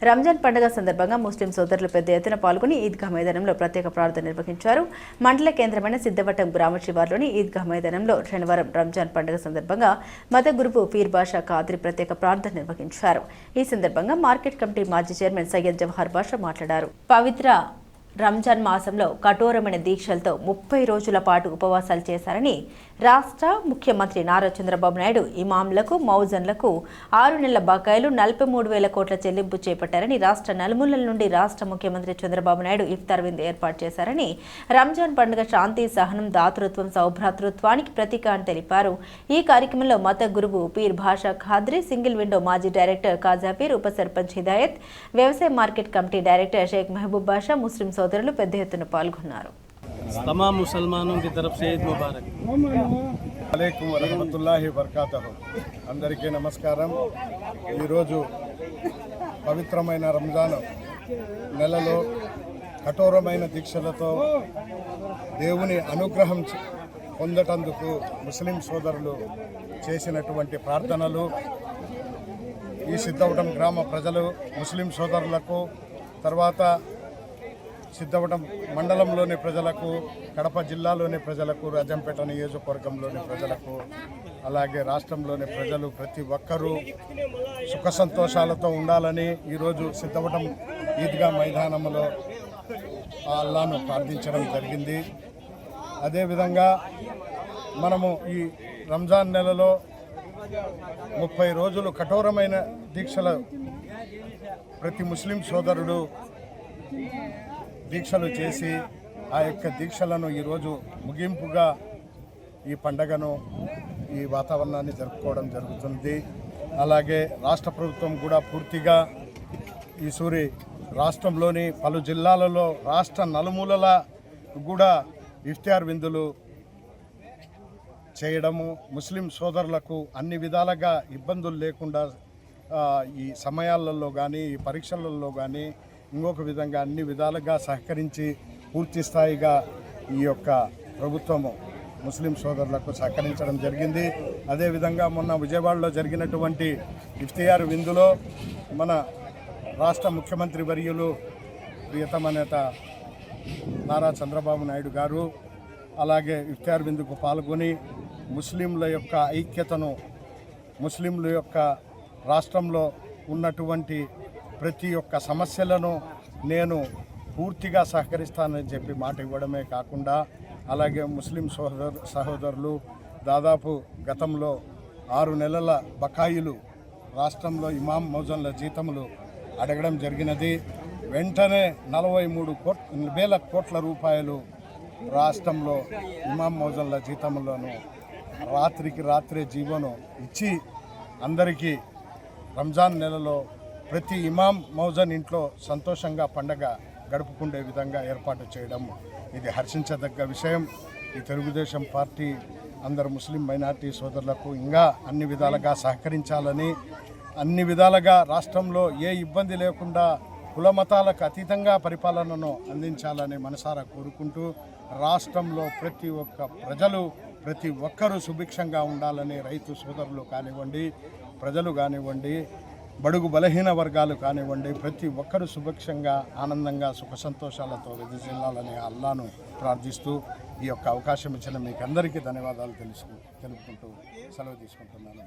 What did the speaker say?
రంజాన్ పండుగ సందర్భంగా ముస్లిం సోదరులు పెద్ద ఎత్తున పాల్గొని ఈద్గా మైదానంలో ప్రత్యేక ప్రార్థన నిర్వహించారు. మండల కేంద్రమైన సిద్ధవటం గ్రామ శివార్లోని ఈద్గా మైదానంలో శనివారం రంజాన్ పండుగ సందర్భంగా మత గురువు పీర్ బాషా ఖాద్రి ప్రత్యేక ప్రార్థన నిర్వహించారు. ఈ సందర్భంగా మార్కెట్ కమిటీ మాజీ చైర్మన్ సయ్యద్ జవహర్ బాషా మాట్లాడారు. పవిత్ర రంజాన్ మాసంలో కఠోరమైన దీక్షలతో 30 రోజుల పాటు ఉపవాసాలు చేశారని రాష్ట్ర ముఖ్యమంత్రి నారా చంద్రబాబు నాయుడు ఇమాంలకు మౌజన్లకు 6 నెలల బకాయిలు 43,000 కోట్ల చెల్లింపు చేపట్టారని రాష్ట్ర నలుమూలల నుండి రాష్ట్ర ముఖ్యమంత్రి చంద్రబాబు నాయుడు ఇఫ్తార్ విందు ఏర్పాటు చేశారని రంజాన్ పండుగ శాంతి సహనం దాతృత్వం సౌభ్రాతృత్వానికి ప్రతీక అని తెలిపారు. ఈ కార్యక్రమంలో మత గురువు పీర్ బాషా ఖాద్రి, సింగిల్ విండో మాజీ డైరెక్టర్ కాజాపీర్, ఉప సర్పంచ్ హిదాయత్, వ్యవసాయ market committee director Shaik Mahaboob Basha, Muslim సోదరులు పెద్ద ఎత్తున పాల్గొన్నారు. तमाम मुसलमानों की तरफ से ईद मुबारक. अलैकुम वरहमतुल्लाहि वबरकातुहु. అందరికీ నమస్కారం. ఈరోజు పవిత్రమైన రంజాన్ నెలలో కఠోరమైన దీక్షలతో దేవుని అనుగ్రహం పొందటందుకు ముస్లిం సోదరులు చేసినటువంటి ప్రార్థనలు ఈ సిద్ధవటం గ్రామ ప్రజలు ముస్లిం సోదరులకు, తర్వాత సిద్ధవటం మండలంలోని ప్రజలకు, కడప జిల్లాలోని ప్రజలకు, రాజంపేట నియోజకవర్గంలోని ప్రజలకు, అలాగే రాష్ట్రంలోని ప్రజలు ప్రతి ఒక్కరూ సుఖ సంతోషాలతో ఉండాలని ఈరోజు సిద్ధవటం ఈద్గా మైదానంలో అల్లాను ప్రార్థించడం జరిగింది. అదేవిధంగా మనము ఈ రంజాన్ నెలలో 30 రోజులు కఠోరమైన దీక్షలు ప్రతి ముస్లిం సోదరుడు దీక్షలు చేసి ఆ యొక్క దీక్షలను ఈరోజు ముగింపుగా ఈ పండగను, ఈ వాతావరణాన్ని జరుపుకోవడం జరుగుతుంది. అలాగే రాష్ట్ర ప్రభుత్వం కూడా పూర్తిగా ఈ రాష్ట్రంలోని పలు జిల్లాలలో రాష్ట్ర నలుమూలల కూడా ఇఫ్తార్ విందులు చేయడము, ముస్లిం సోదరులకు అన్ని విధాలుగా ఇబ్బందులు లేకుండా ఈ సమయాలలో కానీ, ఈ పరీక్షలలో కానీ, ఇంకొక విధంగా అన్ని విధాలుగా సహకరించి పూర్తి స్థాయిగా ఈ యొక్క ప్రభుత్వము ముస్లిం సోదరులకు సహకరించడం జరిగింది. అదేవిధంగా మొన్న విజయవాడలో జరిగినటువంటి ఇఫ్తియార్ విందులో మన రాష్ట్ర ముఖ్యమంత్రి వర్యులు ప్రియతమ నేత నారా చంద్రబాబు నాయుడు గారు అలాగే ఇఫ్తియార్ విందుకు పాల్గొని ముస్లింల యొక్క ఐక్యతను, ముస్లింల యొక్క రాష్ట్రంలో ఉన్నటువంటి ప్రతి ఒక్క సమస్యలను నేను పూర్తిగా సహకరిస్తానని చెప్పి మాట ఇవ్వడమే కాకుండా, అలాగే ముస్లిం సహోదరులు దాదాపు గతంలో 6 నెలల బకాయిలు రాష్ట్రంలో ఇమాం మౌజన్ల జీతములు అడగడం జరిగినది. వెంటనే 43,000 కోట్ల రూపాయలు రాష్ట్రంలో ఇమాం మౌజన్ల జీతములను రాత్రికి రాత్రే జీవోను ఇచ్చి అందరికీ రంజాన్ నెలలో ప్రతి ఇమాం మౌజన్ ఇంట్లో సంతోషంగా పండగ గడుపుకునే విధంగా ఏర్పాటు చేయడం ఇది హర్షించదగ్గ విషయం. ఈ తెలుగుదేశం పార్టీ అందరు ముస్లిం మైనార్టీ సోదరులకు ఇంకా అన్ని విధాలుగా సహకరించాలని, అన్ని విధాలుగా రాష్ట్రంలో ఏ ఇబ్బంది లేకుండా కుల మతాలకు అతీతంగా పరిపాలనను అందించాలని మనసారా కోరుకుంటూ, రాష్ట్రంలో ప్రతి ఒక్క ప్రజలు ప్రతి ఒక్కరూ సుభిక్షంగా ఉండాలని రైతు సోదరులు కానివ్వండి, ప్రజలు కానివ్వండి, బడుగు బలహీన వర్గాలు కానివ్వండి, ప్రతి ఒక్కరూ సుభిక్షంగా ఆనందంగా సుఖ సంతోషాలతో వెదజల్లాలని అల్లాను ప్రార్థిస్తూ ఈ యొక్క అవకాశం ఇచ్చిన మీకు అందరికీ ధన్యవాదాలు తెలుపుకుంటూ సెలవు తీసుకుంటున్నాను.